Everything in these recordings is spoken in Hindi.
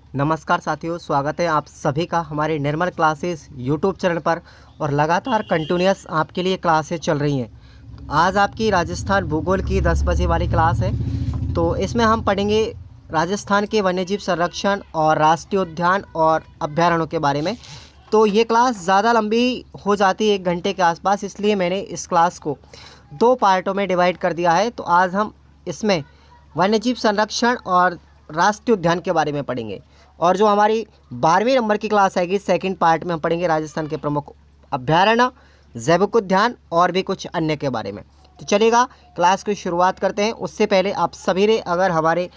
नमस्कार साथियों, स्वागत है आप सभी का हमारे निर्मल क्लासेस यूट्यूब चैनल पर। और लगातार कंटिन्यूअस आपके लिए क्लासेस चल रही हैं। आज आपकी राजस्थान भूगोल की 10 बजे वाली क्लास है। तो इसमें हम पढ़ेंगे राजस्थान के वन्यजीव संरक्षण और राष्ट्रीय उद्यान और अभ्यारण्यों के बारे में। तो ये क्लास ज़्यादा लंबी हो जाती है, 1 घंटे के आसपास, इसलिए मैंने इस क्लास को 2 पार्टों में डिवाइड कर दिया है। तो आज हम इसमें वन्यजीव संरक्षण और राष्ट्रीय उद्यान के बारे में पढ़ेंगे। और जो हमारी 12वीं नंबर की क्लास आएगी, सेकंड पार्ट में हम पढ़ेंगे राजस्थान के प्रमुख अभ्यारण्य, जैविक उद्यान और भी कुछ अन्य के बारे में। तो चलेगा, क्लास की शुरुआत करते हैं। उससे पहले आप सभी ने अगर हमारे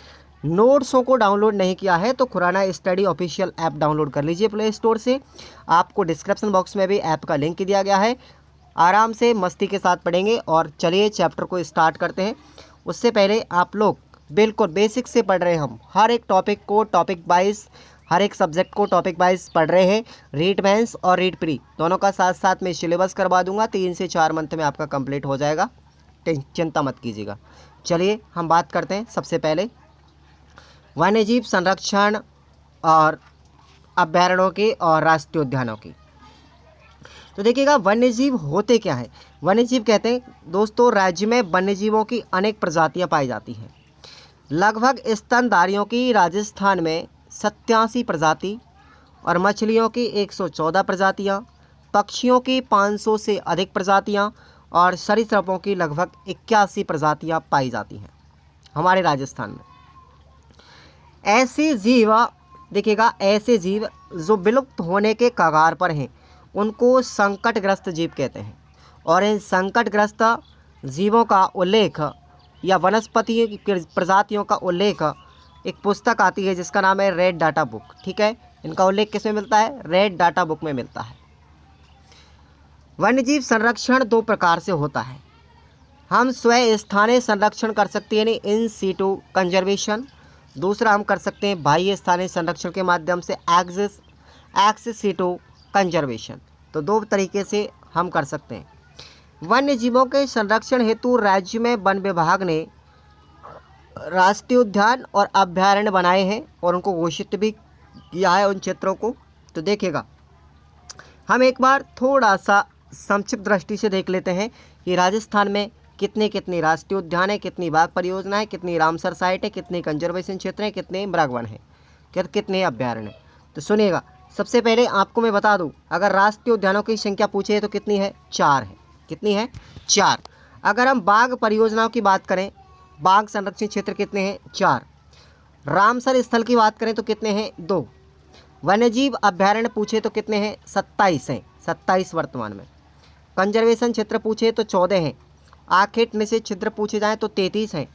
नोट्सों को डाउनलोड नहीं किया है तो Khurana study official app download कर लीजिए प्ले स्टोर से। आपको डिस्क्रिप्शन बॉक्स में भी ऐप का लिंक दिया गया है। आराम से मस्ती के साथ पढ़ेंगे। और चलिए चैप्टर को स्टार्ट करते हैं। उससे पहले आप लोग बिल्कुल बेसिक से पढ़ रहे हैं। हम हर एक टॉपिक को टॉपिक वाइज, हर एक सब्जेक्ट को टॉपिक वाइज पढ़ रहे हैं। रीड मेंस और रीड प्री दोनों का साथ साथ में सिलेबस करवा दूंगा। 3 से 4 मंथ में आपका कंप्लीट हो जाएगा, चिंता मत कीजिएगा। चलिए हम बात करते हैं सबसे पहले वन्यजीव संरक्षण और अभ्यारण्यों की और राष्ट्रीय उद्यानों की। तो देखिएगा, वन्यजीव होते क्या हैं। वन्यजीव कहते हैं दोस्तों, राज्य में वन्यजीवों की अनेक प्रजातियां पाई जाती हैं। लगभग स्तनधारियों की राजस्थान में 87 प्रजाति और मछलियों की 114 प्रजातियां, पक्षियों की 500 से अधिक प्रजातियां और सरीसृपों की लगभग 81 प्रजातियां पाई जाती हैं हमारे राजस्थान में। ऐसे जीव, देखिएगा, ऐसे जीव जो विलुप्त होने के कगार पर हैं उनको संकटग्रस्त जीव कहते हैं। और इन संकटग्रस्त जीवों का उल्लेख या वनस्पति की प्रजातियों का उल्लेख एक पुस्तक आती है जिसका नाम है रेड डाटा बुक। ठीक है, इनका उल्लेख किसमें मिलता है? रेड डाटा बुक में मिलता है। वन्यजीव संरक्षण 2 प्रकार से होता है। हम स्वयं स्थानीय संरक्षण कर सकते हैं, यानी इन सीटू कंजर्वेशन। दूसरा हम कर सकते हैं बाह्य स्थानीय संरक्षण के माध्यम से एक्स सीटू कंजर्वेशन। तो 2 तरीके से हम कर सकते हैं। वन्य जीवों के संरक्षण हेतु राज्य में वन विभाग ने राष्ट्रीय उद्यान और अभ्यारण्य बनाए हैं और उनको घोषित भी किया है उन क्षेत्रों को। तो देखिएगा, हम एक बार थोड़ा सा संक्षिप्त दृष्टि से देख लेते हैं कि राजस्थान में कितने राष्ट्रीय उद्यान है, कितनी बाघ परियोजना है, कितनी रामसर साइट है, कितने कंजर्वेशन क्षेत्र हैं, कितने मृगवन हैं, कितने अभ्यारण्य। तो सुनिएगा, सबसे पहले आपको मैं बता दूं, अगर राष्ट्रीय उद्यानों की संख्या पूछे तो कितनी है? 4 है। कितनी है? 4। अगर हम बाघ परियोजनाओं की बात करें, बाघ संरक्षण क्षेत्र कितने हैं? 4। रामसर स्थल की बात करें तो कितने हैं? 2। वन्यजीव अभ्यारण्य पूछे तो कितने हैं? 27 हैं। 27 वर्तमान में। कंजर्वेशन क्षेत्र पूछे तो 14 हैं। आखेट निषेध क्षेत्र पूछे जाएँ तो 33 हैं।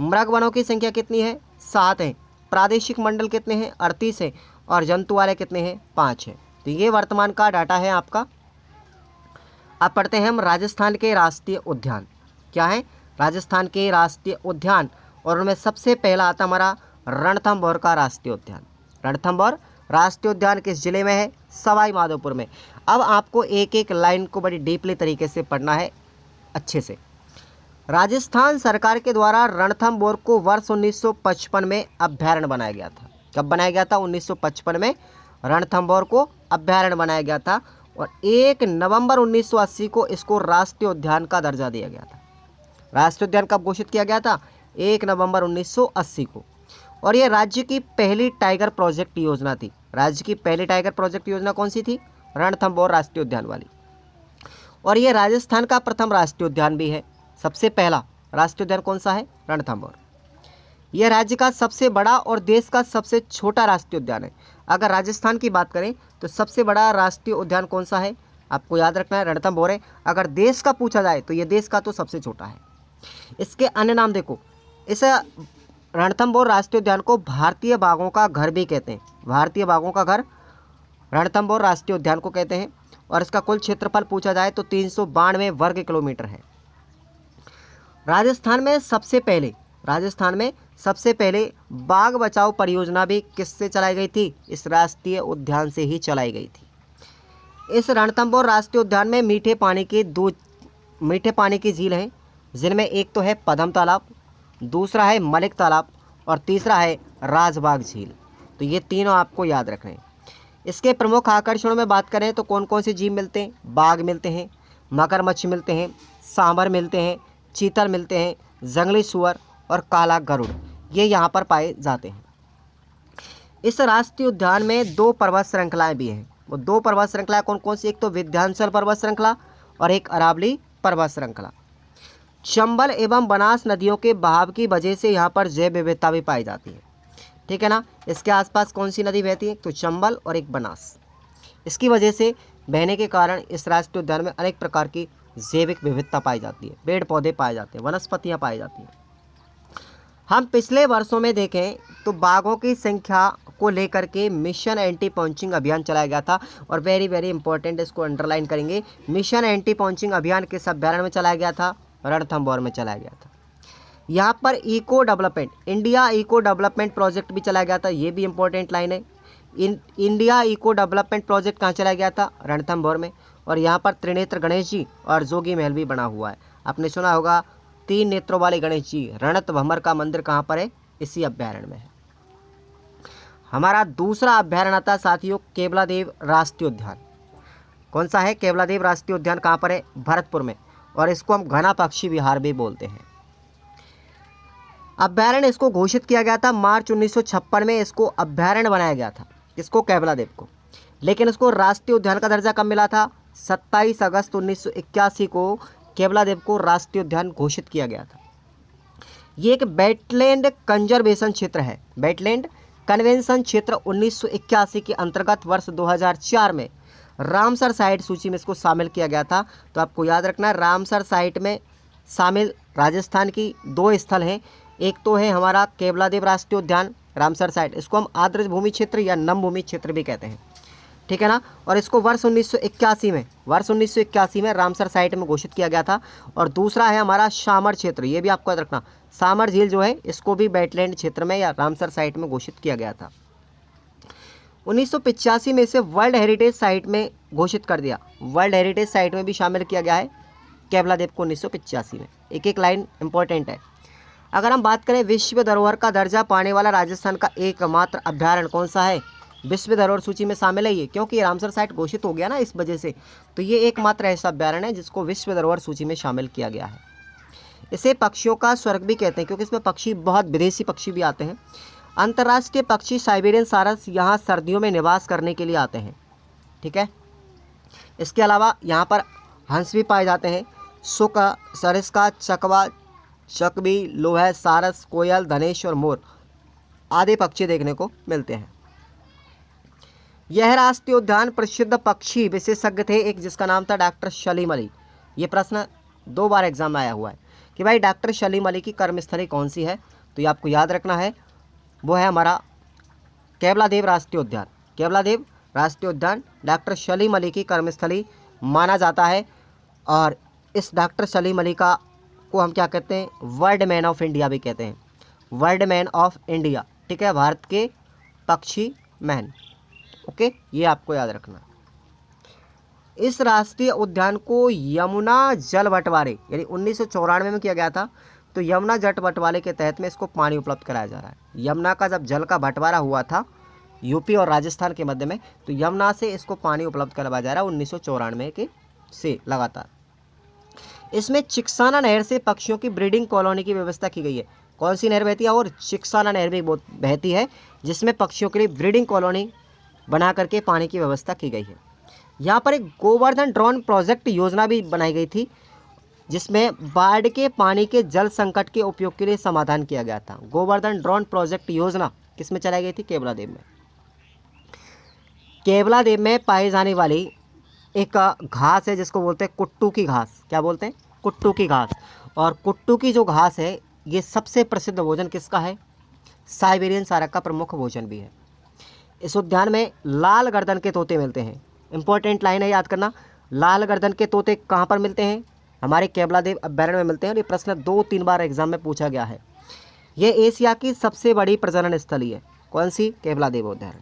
मृग वनों की संख्या कितनी है? 7 हैं। प्रादेशिक मंडल कितने हैं? 38 हैं। और जंतु वाले कितने हैं? 5 हैं। तो ये वर्तमान का डाटा है आपका। अब पढ़ते हैं हम राजस्थान के राष्ट्रीय उद्यान। क्या है? राजस्थान के राष्ट्रीय उद्यान, और उनमें सबसे पहला आता हमारा रणथंभौर का राष्ट्रीय उद्यान। रणथंभौर राष्ट्रीय उद्यान किस जिले में है? सवाई माधोपुर में। अब आपको एक एक लाइन को बड़ी डीपली तरीके से पढ़ना है, अच्छे से। राजस्थान सरकार के द्वारा रणथंभौर को वर्ष 1955 में अभ्यारण्य बनाया गया था। कब बनाया गया था? 1955 में रणथंभौर को अभ्यारण्य बनाया गया था। और 1 नवंबर 1980 को इसको राष्ट्रीय उद्यान का दर्जा दिया गया था। राष्ट्रीय उद्यान कब घोषित किया गया था? 1 नवंबर 1980 को। और यह राज्य की पहली टाइगर प्रोजेक्ट योजना थी। राज्य की पहली टाइगर प्रोजेक्ट योजना कौन सी थी? रणथंभौर राष्ट्रीय उद्यान वाली। और यह राजस्थान का प्रथम राष्ट्रीय उद्यान भी है। सबसे पहला राष्ट्रीय उद्यान कौन सा है? रणथंभौर। यह राज्य का सबसे बड़ा और देश का सबसे छोटा राष्ट्रीय उद्यान है। अगर राजस्थान की बात करें तो सबसे बड़ा राष्ट्रीय उद्यान कौन सा है? आपको याद रखना है, रणथंभौर है। अगर देश का पूछा जाए तो यह देश का तो सबसे छोटा है। इसके अन्य नाम देखो, इस रणथंभौर राष्ट्रीय उद्यान को भारतीय बाघों का घर भी कहते हैं। भारतीय बाघों का घर रणथंभौर राष्ट्रीय उद्यान को कहते हैं। और इसका कुल क्षेत्रफल पूछा जाए तो 392 वर्ग किलोमीटर है। राजस्थान में सबसे पहले बाघ बचाओ परियोजना भी किससे चलाई गई थी? इस राष्ट्रीय उद्यान से ही चलाई गई थी। इस रणथंभौर राष्ट्रीय उद्यान में मीठे पानी की झील हैं, जिनमें एक तो है पदम तालाब, दूसरा है मलिक तालाब और तीसरा है राजबाग झील। तो ये तीनों आपको याद रखने हैं। इसके प्रमुख आकर्षणों में बात करें तो कौन कौन से जीव मिलते हैं? बाघ मिलते हैं, मगरमच्छ मिलते हैं, सांभर मिलते हैं, चीतल मिलते हैं, जंगली सुअर और काला गरुड़, ये यहाँ पर पाए जाते हैं। इस राष्ट्रीय उद्यान में 2 पर्वत श्रृंखलाएं भी हैं। वो 2 पर्वत श्रृंखलाएं कौन कौन सी? एक तो विंध्याचल पर्वत श्रृंखला और एक अरावली पर्वत श्रृंखला। चंबल एवं बनास नदियों के बहाव की वजह से यहाँ पर जैव विविधता भी पाई जाती है, ठीक है ना। इसके आसपास कौन सी नदी बहती है? तो चंबल और एक बनास। इसकी वजह से बहने के कारण इस राष्ट्रीय उद्यान में अनेक प्रकार की जैविक विविधता पाई जाती है, पेड़ पौधे पाए जाते हैं, वनस्पतियाँ पाई जाती हैं। हम पिछले वर्षों में देखें तो बाघों की संख्या को लेकर के मिशन एंटी पॉन्चिंग अभियान चलाया गया था, और वेरी वेरी इंपॉर्टेंट, इसको अंडरलाइन करेंगे। मिशन एंटी पॉन्चिंग अभियान किस अभ्यारण्य में चलाया गया था? रणथंभौर में चलाया गया था। यहाँ पर eco development, India eco development project भी चलाया गया था, ये भी इंपॉर्टेंट लाइन है। इंडिया इको डेवलपमेंट प्रोजेक्ट कहाँ चलाया गया था? रणथंभौर में। और यहाँ पर त्रिनेत्र गणेश जी और जोगी महल भी बना हुआ है। आपने सुना होगा 3 नेत्रों वाले गणेश जी, रणथंभौर का मंदिर कहाँ पर है? इसी अभ्यारण्य में है। हमारा दूसरा अभ्यारण्य आता है साथियों केवलादेव राष्ट्रीय उद्यान। कौन सा है? केवलादेव राष्ट्रीय उद्यान कहाँ पर है? भरतपुर में, और इसको हम घना पक्षी विहार भी बोलते हैं। अभ्यारण्य इसको घोषित किया गया था मार्च 1956 में, इसको अभ्यारण्य बनाया गया था, इसको केवलादेव को। लेकिन इसको राष्ट्रीय उद्यान का दर्जा कब मिला था? 27 अगस्त 1981 को केवलादेव को राष्ट्रीय उद्यान घोषित किया गया था। ये एक वेटलैंड कंजर्वेशन क्षेत्र है। वेटलैंड कन्वेंशन क्षेत्र 1981 के अंतर्गत वर्ष 2004 में रामसर साइट सूची में इसको शामिल किया गया था। तो आपको याद रखना, रामसर साइट में शामिल राजस्थान की 2 स्थल हैं। एक तो है हमारा केवलादेव राष्ट्रीय उद्यान रामसर साइट, इसको हम आर्द्र भूमि क्षेत्र या नम भूमि क्षेत्र भी कहते हैं, ठीक है ना। और इसको वर्ष 1981 में रामसर साइट में घोषित किया गया था। और दूसरा है हमारा शामर क्षेत्र, ये भी आपको याद रखना, शामर झील जो है इसको भी वेटलैंड क्षेत्र में या रामसर साइट में घोषित किया गया था। 1985 में इसे वर्ल्ड हेरिटेज साइट में घोषित कर दिया। वर्ल्ड हेरिटेज साइट में भी शामिल किया गया है केवलादेव को 1985 में। एक एक लाइन इंपॉर्टेंट है। अगर हम बात करें विश्व धरोहर का दर्जा पाने वाला राजस्थान का एकमात्र अभ्यारण्य कौन सा है? विश्व धरोहर सूची में शामिल है ये, क्योंकि रामसर साइट घोषित हो गया ना, इस वजह से। तो ये एकमात्र ऐसा अभ्यारण्य है जिसको विश्व धरोहर सूची में शामिल किया गया है। इसे पक्षियों का स्वर्ग भी कहते हैं, क्योंकि इसमें पक्षी, बहुत विदेशी पक्षी भी आते हैं। अंतर्राष्ट्रीय पक्षी साइबेरियन सारस यहाँ सर्दियों में निवास करने के लिए आते हैं, ठीक है। इसके अलावा यहाँ पर हंस भी पाए जाते हैं। शुक, सरिस्का, चकवा, चकबी, लोहा, सारस, कोयल, धनेश और मोर आदि पक्षी देखने को मिलते हैं। यह राष्ट्रीय उद्यान प्रसिद्ध पक्षी विशेषज्ञ थे एक, जिसका नाम था डॉक्टर सलीम अली। ये प्रश्न 2 बार एग्जाम में आया हुआ है कि भाई डॉक्टर सलीम अली की कर्मस्थली कौन सी है? तो ये आपको याद रखना है, वो है हमारा केवलादेव राष्ट्रीय उद्यान। केवलादेव राष्ट्रीय उद्यान डॉक्टर सलीम अली की कर्मस्थली माना जाता है। और इस डॉक्टर सलीम अली का को हम क्या कहते हैं? वर्ल्ड मैन ऑफ इंडिया भी कहते हैं, वर्ल्ड मैन ऑफ इंडिया, ठीक है, भारत के पक्षी मैन। ओके, ये आपको याद रखना। इस राष्ट्रीय उद्यान को यमुना जल बंटवारे यानी 1994 में किया गया था। तो यमुना जल बंटवारे के तहत में इसको पानी उपलब्ध कराया जा रहा है। यमुना का जब जल का बंटवारा हुआ था यूपी और राजस्थान के मध्य में, तो यमुना से इसको पानी उपलब्ध करवाया जा रहा है 1994 के से लगातार। इसमें चिकसाना नहर से पक्षियों की ब्रीडिंग कॉलोनी की व्यवस्था की गई है। कौन सी नहर बहती है? और चिकसाना नहर भी बहती है, जिसमें पक्षियों के लिए ब्रीडिंग कॉलोनी बना करके पानी की व्यवस्था की गई है। यहाँ पर एक गोवर्धन ड्रोन प्रोजेक्ट योजना भी बनाई गई थी, जिसमें बाढ़ के पानी के जल संकट के उपयोग के लिए समाधान किया गया था। गोवर्धन ड्रोन प्रोजेक्ट योजना किस में चलाई गई थी? केवलादेव में। केवलादेव में पाई जाने वाली एक घास है जिसको बोलते हैं कुट्टू की घास। क्या बोलते हैं? कुट्टू की घास। और कुट्टू की जो घास है, ये सबसे प्रसिद्ध भोजन किसका है? साइबेरियन सारक का प्रमुख भोजन भी है। इस उद्यान में लाल गर्दन के तोते मिलते हैं। इंपॉर्टेंट लाइन है, याद करना, लाल गर्दन के तोते कहाँ पर मिलते हैं? हमारे केवलादेव अभ्यारण्य में मिलते हैं। और ये प्रश्न 2-3 बार एग्जाम में पूछा गया है। ये एशिया की सबसे बड़ी प्रजनन स्थली है। कौन सी? केवलादेव उद्यान।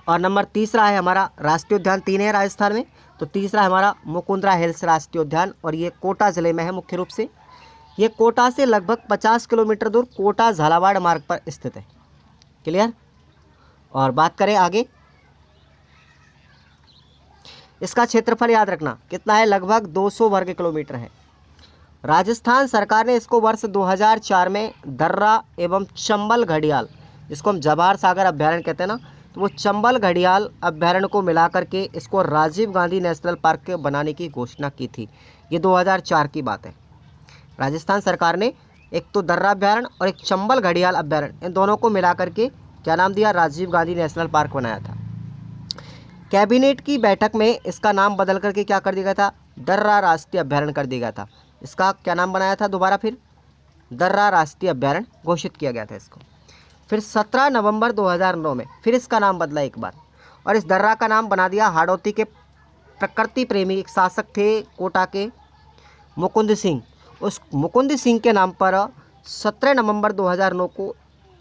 और नंबर तीसरा है हमारा राष्ट्रीय उद्यान, 3 है राजस्थान में, तो तीसरा है हमारा मुकुंदरा हिल्स राष्ट्रीय उद्यान, और ये कोटा जिले में है मुख्य रूप से। ये कोटा से लगभग 50 किलोमीटर दूर कोटा झालावाड़ मार्ग पर स्थित है। क्लियर? और बात करें आगे, इसका क्षेत्रफल याद रखना कितना है, लगभग 200 वर्ग किलोमीटर है। राजस्थान सरकार ने इसको वर्ष 2004 में दर्रा एवं चंबल घड़ियाल, जिसको हम जवाहर सागर अभ्यारण्य कहते हैं ना, तो वो चंबल घड़ियाल अभ्यारण्य को मिला करके इसको राजीव गांधी नेशनल पार्क के बनाने की घोषणा की थी। ये 2004 की बात है। राजस्थान सरकार ने एक तो दर्रा अभ्यारण्य और एक चंबल घड़ियाल अभ्यारण्य, इन दोनों को मिला करके क्या नाम दिया, राजीव गांधी नेशनल पार्क बनाया था। कैबिनेट की बैठक में इसका नाम बदल करके क्या कर दिया गया था, दर्रा राष्ट्रीय अभ्यारण्य कर दिया गया था। इसका क्या नाम बनाया था दोबारा, फिर दर्रा राष्ट्रीय अभ्यारण्य घोषित किया गया था इसको। फिर 17 नवंबर 2009 में फिर इसका नाम बदला एक बार, और इस दर्रा का नाम बना दिया हाड़ौती के प्रकृति प्रेमी एक शासक थे कोटा के मुकुंद सिंह। उस मुकुंद सिंह के नाम पर 17 नवंबर 2009 को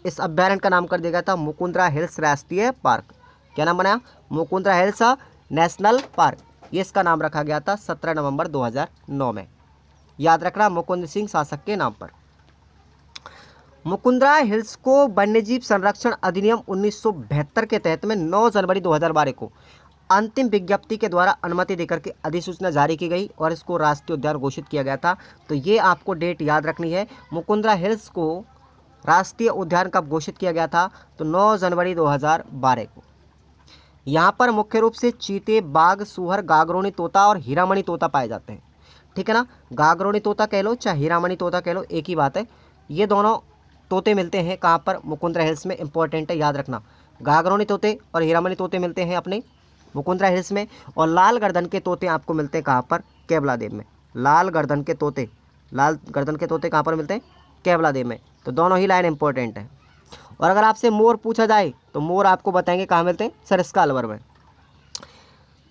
इस अभ्यारण्य का नाम कर दिया गया था मुकुंदरा हिल्स राष्ट्रीय पार्क। क्या नाम बनाया, मुकुंदरा हिल्स नेशनल पार्क, ये इसका नाम रखा गया था 17 नवंबर 2009 में। याद रखना, मुकुंद सिंह शासक के नाम पर। मुकुंदरा हिल्स को वन्यजीव संरक्षण अधिनियम 1972 के तहत में 9 जनवरी 2012 को अंतिम विज्ञप्ति के द्वारा अनुमति देकर के अधिसूचना जारी की गई और इसको राष्ट्रीय उद्यान घोषित किया गया था। तो ये आपको डेट याद रखनी है, मुकुंदरा हिल्स को राष्ट्रीय उद्यान कब घोषित किया गया था, तो 9 जनवरी 2012 को। यहाँ पर मुख्य रूप से चीते, बाघ, सूअर, गागरोनी तोता और हीरामणि तोता पाए जाते हैं। ठीक है ना, गागरोनी तोता कह लो चाहे हीरामणि तोता कह लो, एक ही बात है। ये दोनों तोते मिलते हैं कहाँ पर, मुकुंदरा हिल्स में। इंपॉर्टेंट है, याद रखना, गागरोनी तोते और हीरामणि तोते मिलते हैं अपने मुकुंदरा हिल्स में, और लाल गर्दन के तोते आपको मिलते हैं कहाँ पर, केवलादेव में। लाल गर्दन के तोते कहाँ पर मिलते हैं, केवलादेव में। तो दोनों ही लाइन इंपॉर्टेंट है। और अगर आपसे मोर पूछा जाए तो मोर आपको बताएंगे कहाँ मिलते हैं, सरिस्का अलवर में।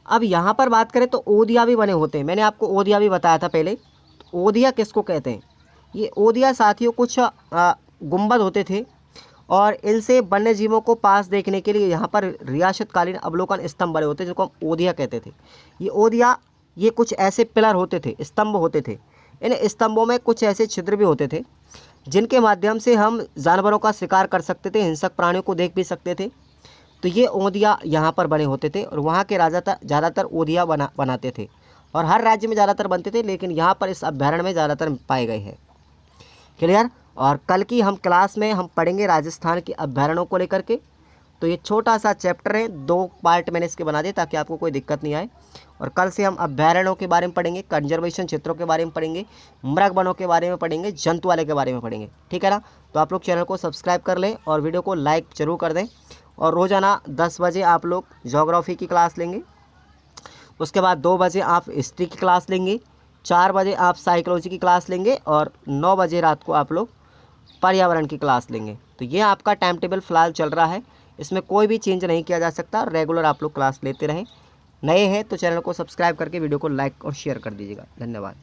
अब यहाँ पर बात करें तो ओदिया भी बने होते हैं, मैंने आपको ओदिया भी बताया था पहले। तो ओदिया किसको कहते हैं, ये ओदिया साथियों कुछ गुंबद होते थे, और इनसे वन्य जीवों को पास देखने के लिए यहाँ पर रियासतकालीन अवलोकन स्तंभ बने होते, जिनको हम ओदिया कहते थे। ये ओदिया, ये कुछ ऐसे पिलर होते थे, स्तंभ होते थे। इन स्तंभों में कुछ ऐसे छिद्र भी होते थे जिनके माध्यम से हम जानवरों का शिकार कर सकते थे, हिंसक प्राणियों को देख भी सकते थे। तो ये ओदिया यहाँ पर बने होते थे, और वहाँ के राजा ज़्यादातर ओदिया बनाते थे, और हर राज्य में ज़्यादातर बनते थे, लेकिन यहाँ पर इस अभ्यारण्य में ज़्यादातर पाए गए हैं। क्लियर। और कल की हम क्लास में हम पढ़ेंगे राजस्थान के अभ्यारण्यों को लेकर के। तो ये छोटा सा चैप्टर है, 2 पार्ट मैंने इसके बना दिए ताकि आपको कोई दिक्कत नहीं आए। और कल से हम अभ्यारण्यों के बारे में पढ़ेंगे, कंजर्वेशन क्षेत्रों के बारे में पढ़ेंगे, मृग वनों के बारे में पढ़ेंगे, जंतु वाले के बारे में पढ़ेंगे। ठीक है ना, तो आप लोग चैनल को सब्सक्राइब कर लें और वीडियो को लाइक जरूर कर दें। और रोज़ाना 10 बजे आप लोग ज्योग्राफी की क्लास लेंगे, उसके बाद 2 बजे आप हिस्ट्री की क्लास लेंगे, 4 बजे आप साइकोलॉजी की क्लास लेंगे, और 9 बजे रात को आप लोग पर्यावरण की क्लास लेंगे। तो ये आपका टाइम टेबल फ़िलहाल चल रहा है, इसमें कोई भी चेंज नहीं किया जा सकता। रेगुलर आप लोग क्लास लेते रहें। नए हैं तो चैनल को सब्सक्राइब करके वीडियो को लाइक और शेयर कर दीजिएगा। धन्यवाद।